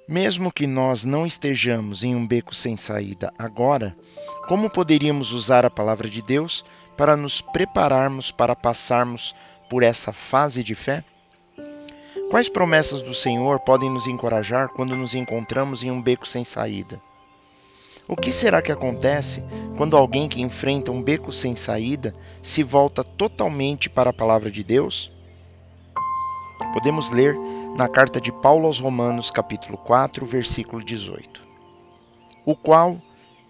Mesmo que nós não estejamos em um beco sem saída agora, como poderíamos usar a palavra de Deus para nos prepararmos para passarmos por essa fase de fé? Quais promessas do Senhor podem nos encorajar quando nos encontramos em um beco sem saída? O que será que acontece quando alguém que enfrenta um beco sem saída se volta totalmente para a palavra de Deus? Podemos ler na carta de Paulo aos Romanos, capítulo 4, versículo 18. O qual,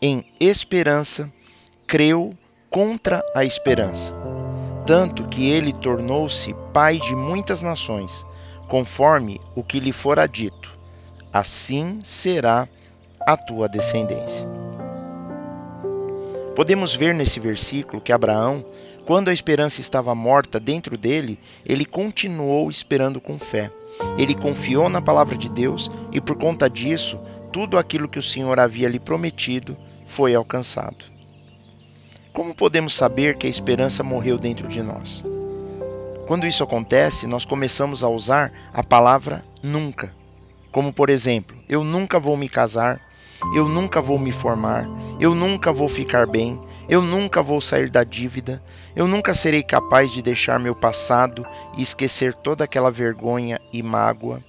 em esperança, creu contra a esperança, tanto que ele tornou-se pai de muitas nações, conforme o que lhe fora dito: assim será a tua descendência. Podemos ver nesse versículo que Abraão, quando a esperança estava morta dentro dele, ele continuou esperando com fé. Ele confiou na palavra de Deus e, por conta disso, tudo aquilo que o Senhor havia lhe prometido foi alcançado. Como podemos saber que a esperança morreu dentro de nós? Quando isso acontece, nós começamos a usar a palavra nunca. Como, por exemplo, eu nunca vou me casar, eu nunca vou me formar, eu nunca vou ficar bem, eu nunca vou sair da dívida, eu nunca serei capaz de deixar meu passado e esquecer toda aquela vergonha e mágoa.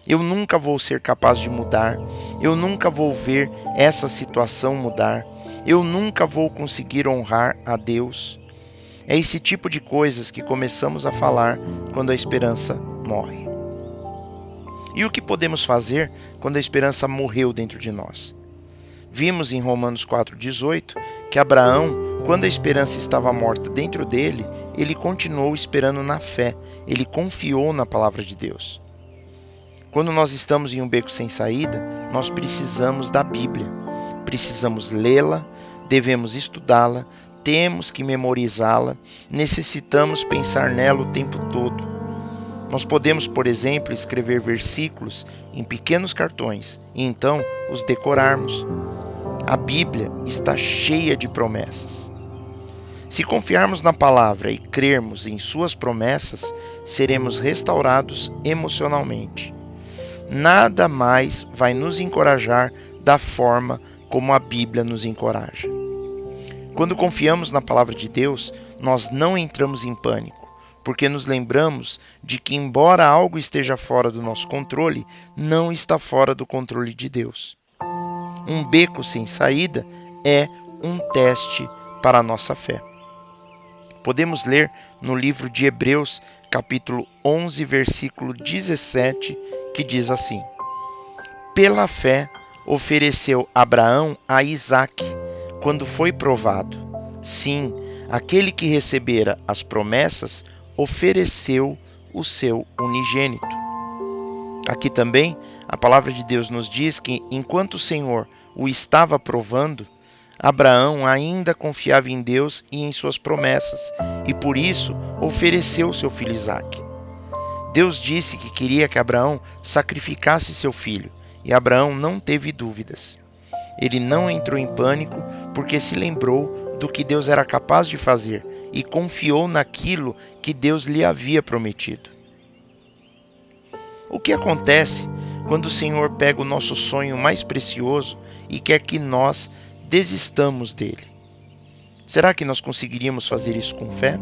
Eu nunca vou ser capaz de mudar, eu nunca vou ver essa situação mudar, eu nunca vou conseguir honrar a Deus. É esse tipo de coisas que começamos a falar quando a esperança morre. E o que podemos fazer quando a esperança morreu dentro de nós? Vimos em Romanos 4,18 que Abraão, quando a esperança estava morta dentro dele, ele continuou esperando na fé, ele confiou na palavra de Deus. Quando nós estamos em um beco sem saída, nós precisamos da Bíblia, precisamos lê-la, devemos estudá-la, temos que memorizá-la, necessitamos pensar nela o tempo todo. Nós podemos, por exemplo, escrever versículos em pequenos cartões e então os decorarmos. A Bíblia está cheia de promessas. Se confiarmos na palavra e crermos em suas promessas, seremos restaurados emocionalmente. Nada mais vai nos encorajar da forma como a Bíblia nos encoraja. Quando confiamos na palavra de Deus, nós não entramos em pânico, porque nos lembramos de que, embora algo esteja fora do nosso controle, não está fora do controle de Deus. Um beco sem saída é um teste para a nossa fé. Podemos ler no livro de Hebreus, capítulo 11, versículo 17, que diz assim: pela fé ofereceu Abraão a Isaque, quando foi provado. Sim, aquele que recebera as promessas ofereceu o seu unigênito. Aqui também, a palavra de Deus nos diz que, enquanto o Senhor o estava provando, Abraão ainda confiava em Deus e em suas promessas, e por isso ofereceu seu filho Isaque. Deus disse que queria que Abraão sacrificasse seu filho, e Abraão não teve dúvidas. Ele não entrou em pânico porque se lembrou do que Deus era capaz de fazer e confiou naquilo que Deus lhe havia prometido. O que acontece quando o Senhor pega o nosso sonho mais precioso e quer que nós desistamos dele? Será que nós conseguiríamos fazer isso com fé?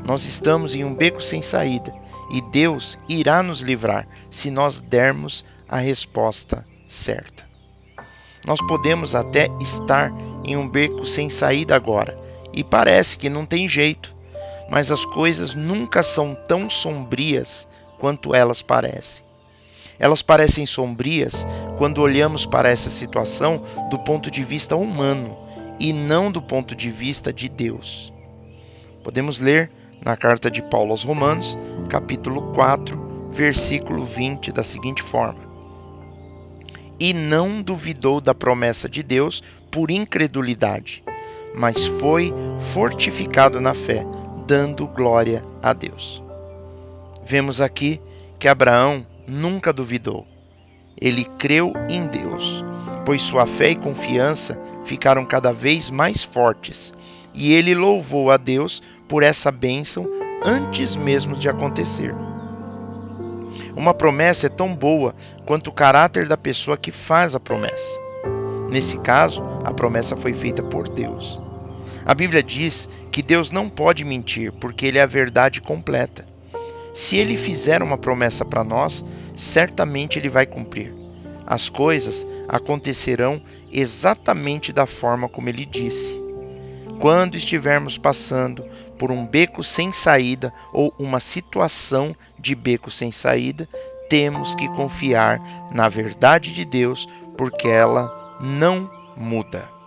Nós estamos em um beco sem saída e Deus irá nos livrar se nós dermos a resposta certa. Nós podemos até estar em um beco sem saída agora e parece que não tem jeito, mas as coisas nunca são tão sombrias quanto elas parecem. Elas parecem sombrias quando olhamos para essa situação do ponto de vista humano e não do ponto de vista de Deus. Podemos ler na carta de Paulo aos Romanos, capítulo 4, versículo 20, da seguinte forma: e não duvidou da promessa de Deus por incredulidade, mas foi fortificado na fé, dando glória a Deus. Vemos aqui que Abraão nunca duvidou. Ele creu em Deus, pois sua fé e confiança ficaram cada vez mais fortes, e ele louvou a Deus por essa bênção antes mesmo de acontecer. Uma promessa é tão boa quanto o caráter da pessoa que faz a promessa. Nesse caso, a promessa foi feita por Deus. A Bíblia diz que Deus não pode mentir, porque Ele é a verdade completa. Se Ele fizer uma promessa para nós, certamente Ele vai cumprir. As coisas acontecerão exatamente da forma como Ele disse. Quando estivermos passando por um beco sem saída ou uma situação de beco sem saída, temos que confiar na verdade de Deus, porque ela não muda.